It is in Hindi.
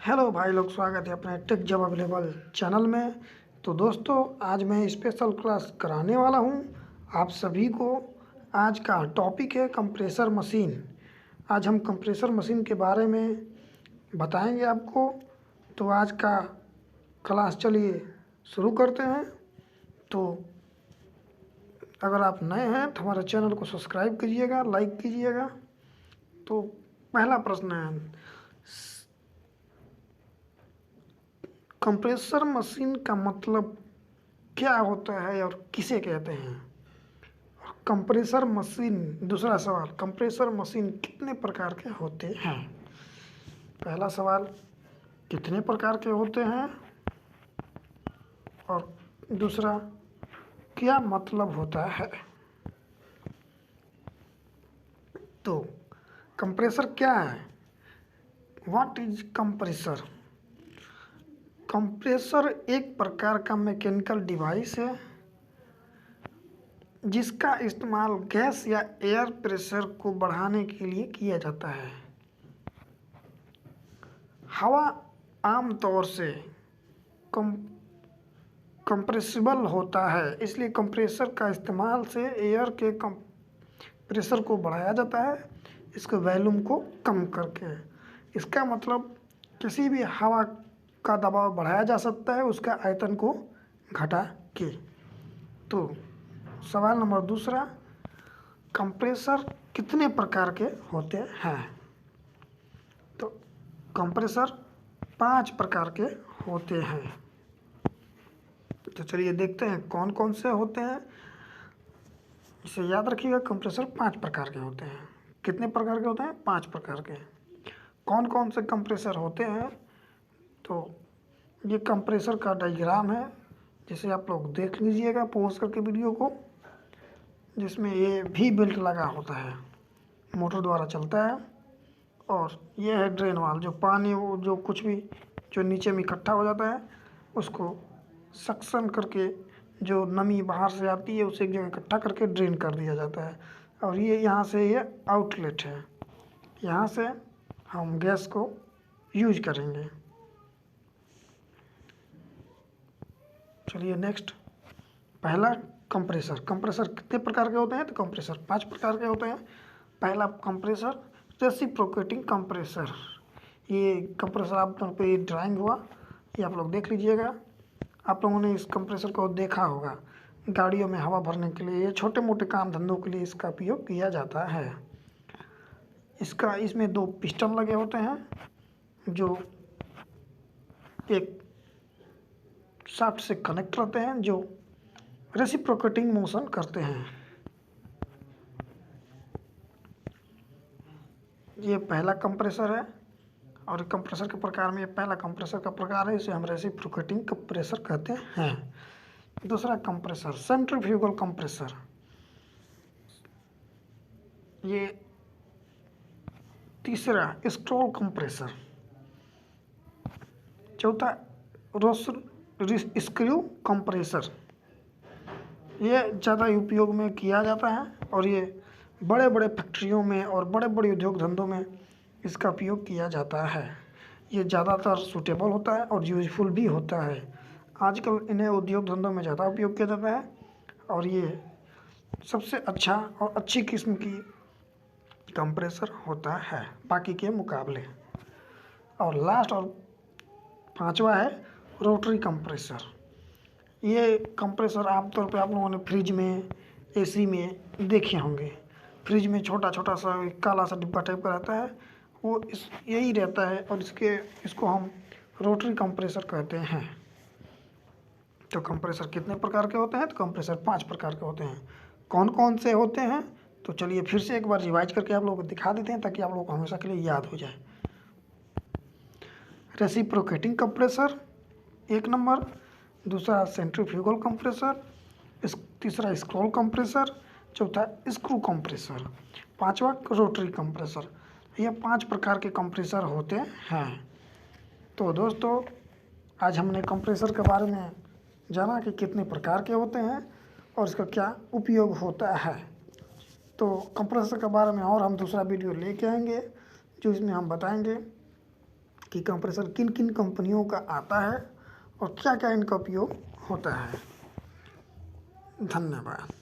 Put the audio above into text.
हेलो भाई लोग, स्वागत है अपने टेक जॉब अवेलेबल चैनल में। तो दोस्तों, आज मैं स्पेशल क्लास कराने वाला हूं आप सभी को। आज का टॉपिक है कंप्रेसर मशीन। आज हम कंप्रेसर मशीन के बारे में बताएंगे आपको। तो आज का क्लास चलिए शुरू करते हैं। तो अगर आप नए हैं तो हमारे चैनल को सब्सक्राइब कीजिएगा, लाइक कीजिएगा। तो पहला प्रश्न है, कंप्रेसर मशीन का मतलब क्या होता है और किसे कहते हैं? कंप्रेसर मशीन, दूसरा सवाल, कंप्रेसर मशीन कितने प्रकार के होते हैं? पहला सवाल, कितने प्रकार के होते हैं, और दूसरा, क्या मतलब होता है? तो कंप्रेसर क्या है? What is compressor? कंप्रेसर एक प्रकार का मैकेनिकल डिवाइस है जिसका इस्तेमाल गैस या एयर प्रेशर को बढ़ाने के लिए किया जाता है। हवा आमतौर से कंप्रेसिबल होता है, इसलिए कंप्रेसर का इस्तेमाल से एयर के प्रेशर को बढ़ाया जाता है, इसके वॉल्यूम को कम करके। इसका मतलब किसी भी हवा का दबाव बढ़ाया जा सकता है उसका आयतन को घटा के। तो सवाल नंबर दूसरा, कंप्रेसर कितने प्रकार के होते हैं? तो कंप्रेसर 5 प्रकार के होते हैं। तो चलिए देखते हैं कौन कौन से होते हैं। इसे याद रखिएगा, कंप्रेसर 5 प्रकार के होते हैं। कितने प्रकार के होते हैं? 5 प्रकार के। कौन कौन से कंप्रेसर होते हैं? तो ये कंप्रेसर का डायग्राम है, जिसे आप लोग देख लीजिएगा पॉज करके वीडियो को, जिसमें ये भी बेल्ट लगा होता है, मोटर द्वारा चलता है। और ये है ड्रेन वाल, जो पानी वो जो कुछ भी जो नीचे में इकट्ठा हो जाता है उसको सक्शन करके जो नमी बाहर से आती है उसे एक जगह इकट्ठा करके ड्रेन कर दिया जाता है। और ये यहाँ से ये आउटलेट है, यहाँ से हम गैस को यूज करेंगे। चलिए नेक्स्ट, पहला कंप्रेसर। कंप्रेसर कितने प्रकार के होते हैं? तो कंप्रेसर 5 प्रकार के होते हैं। पहला कंप्रेसर रेसिप्रोकेटिंग कंप्रेसर। ये कंप्रेसर आप लोगों पे ड्राइंग हुआ, ये आप लोग देख लीजिएगा। आप लोगों ने इस कंप्रेसर को देखा होगा, गाड़ियों में हवा भरने के लिए, छोटे मोटे काम धंधों के लिए इसका उपयोग किया जाता है। इसमें 2 पिस्टन लगे होते हैं जो एक शाफ्ट से कनेक्ट रहते हैं, जो रेसिप्रोकेटिंग मोशन करते हैं। ये पहला कंप्रेसर है, और कंप्रेसर के प्रकार में ये पहला कंप्रेसर का प्रकार है, इसे हम रेसिप्रोकेटिंग कंप्रेसर कहते हैं। दूसरा कंप्रेसर सेंट्रीफ्यूगल कंप्रेसर। ये तीसरा स्क्रॉल कंप्रेसर। चौथा स्क्रू कंप्रेसर। ये ज़्यादा उपयोग में किया जाता है, और ये बड़े बड़े फैक्ट्रियों में और बड़े बड़े उद्योग धंधों में इसका उपयोग किया जाता है। ये ज़्यादातर सूटेबल होता है और यूजफुल भी होता है। आजकल इन्हें उद्योग धंधों में ज़्यादा उपयोग किया जाता है, और ये सबसे अच्छा और अच्छी किस्म की कंप्रेसर होता है बाकी के मुकाबले। और लास्ट और 5वां है रोटरी कंप्रेसर। ये कंप्रेसर आमतौर पे आप लोगों ने फ्रिज में, एसी में देखे होंगे। फ्रिज में छोटा छोटा सा काला सा डिब्बा टाइप का रहता है, वो यही रहता है, और इसको हम रोटरी कंप्रेसर कहते हैं। तो कंप्रेसर कितने प्रकार के होते हैं? तो कंप्रेसर 5 प्रकार के होते हैं। कौन कौन से होते हैं? तो चलिए फिर से एक बार रिवाइज करके आप लोगों को दिखा देते हैं, ताकि आप लोगों को हमेशा के लिए याद हो जाए। रेसिप्रोकेटिंग कंप्रेसर 1 नंबर, दूसरा सेंट्रीफ्यूगल कंप्रेसर, तीसरा स्क्रॉल कंप्रेसर, चौथा स्क्रू कंप्रेसर, 5वां रोटरी कंप्रेसर। ये 5 प्रकार के कंप्रेसर होते हैं। तो दोस्तों, आज हमने कंप्रेसर के बारे में जाना कि कितने प्रकार के होते हैं और इसका क्या उपयोग होता है। तो कंप्रेसर के बारे में और हम दूसरा वीडियो लेके आएंगे, जो इसमें हम बताएंगे कि कंप्रेसर किन किन कंपनियों का आता है और क्या क्या इनका उपयोग होता है। धन्यवाद।